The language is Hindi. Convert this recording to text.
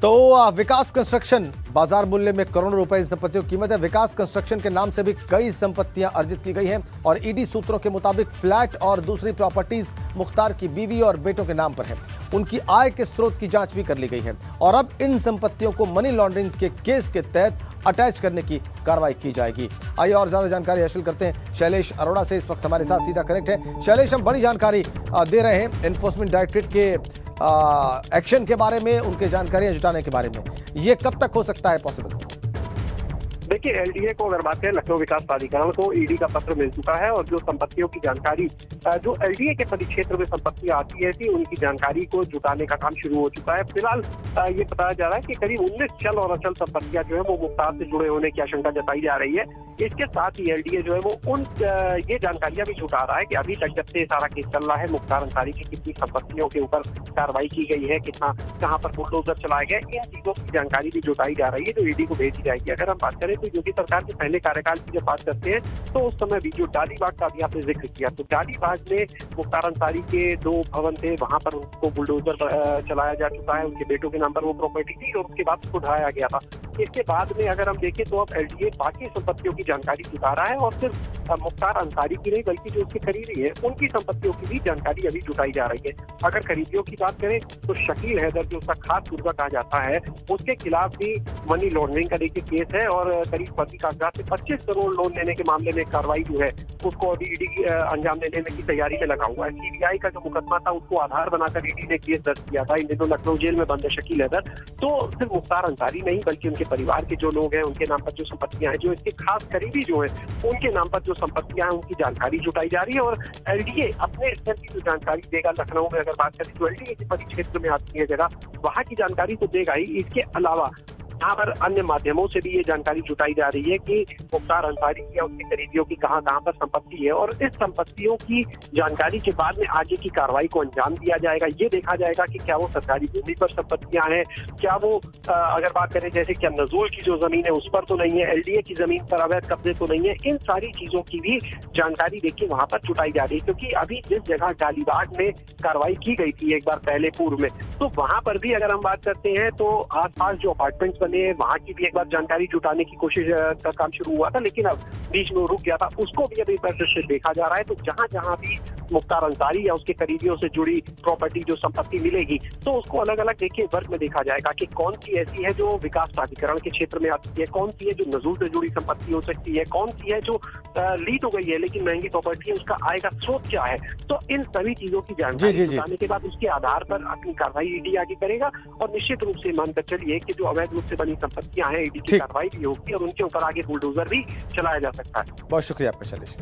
तो विकास कंस्ट्रक्शन बाजार मूल्य में करोड़ों रुपए की संपत्तियों की कीमत है। विकास कंस्ट्रक्शन के नाम से भी कई संपत्तियां अर्जित की गई हैं और ईडी सूत्रों के मुताबिक फ्लैट और दूसरी प्रॉपर्टीज मुख्तार की बीवी और बेटों के नाम पर है। उनकी आय के स्रोत की जांच भी कर ली गई है और अब इन संपत्तियों को मनी लॉन्ड्रिंग के केस के तहत अटैच करने की कार्रवाई की जाएगी। आइए और ज्यादा जानकारी हासिल करते हैं शैलेश अरोड़ा से। इस वक्त हमारे साथ सीधा कनेक्ट है। शैलेश, हम बड़ी जानकारी दे रहे हैं एनफोर्समेंट डायरेक्टरेट के एक्शन के बारे में, उनके जानकारियां जुटाने के बारे में। ये कब तक हो सकता है पॉसिबल? देखिए, एलडीए को अगर बात करें, लखनऊ विकास प्राधिकरण को ईडी का पत्र मिल चुका है और जो संपत्तियों की जानकारी जो एलडीए के परिक्षेत्र में संपत्तियां आती है थी, उनकी जानकारी को जुटाने का काम शुरू हो चुका है। फिलहाल ये बताया जा रहा है कि करीब 19 चल और अचल संपत्तियां जो है वो मुख्तार से जुड़े होने की आशंका जताई जा रही है। इसके साथ ही एलडीए जो है वो ये जानकारियां भी जुटा रहा है कि अभी तक जब से सारा केस चल रहा है, मुख्तार अंसारी की कितनी संपत्तियों के ऊपर कार्रवाई की गई है, कितना कहाँ पर बुलडोजर चलाए गए, इन चीजों की जानकारी भी जुटाई जा रही है जो ईडी को भेजी जाएगी। अगर हम बात करें तो योगी सरकार के पहले कार्यकाल की जब बात करते हैं तो उस समय भी जो डालीबाग का भी आपने जिक्र किया, तो डालीबाग में मुख्तार अंसारी के 2 भवन थे, वहां पर उनको बुलडोजर चलाया जा चुका है। उनके बेटों के नाम पर वो प्रॉपर्टी थी और उसके बाद उसको ढाया गया था। इसके बाद में अगर हम देखें तो अब एलडीए बाकी संपत्तियों की जानकारी जुटा रहा है और सिर्फ मुख्तार अंसारी की नहीं बल्कि जो उसके करीबी है उनकी संपत्तियों की भी जानकारी अभी जुटाई जा रही है। अगर करीबियों की बात करें तो शकील हैदर, जो उसका खास गुर्गा कहा जाता है, उसके खिलाफ भी मनी लॉन्ड्रिंग का देखिए केस है और करीब फर्जी कागजात से 25 करोड़ लोन लेने के मामले में कार्रवाई जो है उसको अभी ईडी अंजाम देने की तैयारी में लगा हुआ है। सीबीआई का जो मुकदमा था उसको आधार बनाकर ईडी ने केस दर्ज किया था। इन दिनों लखनऊ जेल में बंद है शकील हैदर। तो सिर्फ मुख्तार अंसारी नहीं बल्कि उनके परिवार के जो लोग हैं उनके नाम पर जो संपत्तियां हैं, जो इसके खास करीबी जो है उनके नाम पर जो संपत्तियां हैं उनकी जानकारी जुटाई जा रही है। और एलडीए अपने स्तर की जो जानकारी देगा, लखनऊ में अगर बात करें तो एलडीए के परिक्षेत्र में आती है जगह, वहां की जानकारी तो देगा ही। इसके अलावा यहाँ पर अन्य माध्यमों से भी ये जानकारी जुटाई जा रही है कि मुख्तार अंसारी या उसके करीबियों की कहाँ कहाँ पर संपत्ति है और इस संपत्तियों की जानकारी के बाद में आगे की कार्रवाई को अंजाम दिया जाएगा। ये देखा जाएगा कि क्या वो सरकारी भूमि पर संपत्तियां हैं, क्या वो अगर बात करें जैसे क्या नजूल की जो जमीन है उस पर तो नहीं है, एलडीए की जमीन पर अवैध कब्जे तो नहीं है। इन सारी चीजों की भी जानकारी देखिए वहां पर जुटाई जा रही है, क्योंकि अभी जिस जगह डालीबाग में कार्रवाई की गई थी एक बार पहले पूर्व में, तो वहां पर भी अगर हम बात करते हैं तो आसपास जो अपार्टमेंट्स वहां की भी एक बार जानकारी जुटाने की कोशिश का काम शुरू हुआ था, लेकिन अब बीच में रुक गया था। उसको भी अभी से देखा जा रहा है। तो जहां जहां भी मुख्तार अंसारी या उसके करीबियों से जुड़ी प्रॉपर्टी जो संपत्ति मिलेगी तो उसको अलग अलग देखिए वर्ग में देखा जाएगा कि कौन सी ऐसी है जो विकास प्राधिकरण के क्षेत्र में आती है, कौन सी है जो नजूल से जुड़ी संपत्ति हो सकती है, कौन सी है जो लीड हो गई है लेकिन महंगी प्रॉपर्टी है, उसका आय का स्रोत क्या है। तो इन सभी चीजों की जानकारी जुटाने के बाद उसके आधार पर अपनी कार्रवाई ईडी आगे करेगा और निश्चित रूप से मानकर चलिए कि जो अवैध रूप से बनी संपत्तियां हैं ईडी की कार्रवाई भी होगी और उनके ऊपर आगे बुलडोजर भी चलाया जा सकता है। बहुत शुक्रिया आपका शैलेश।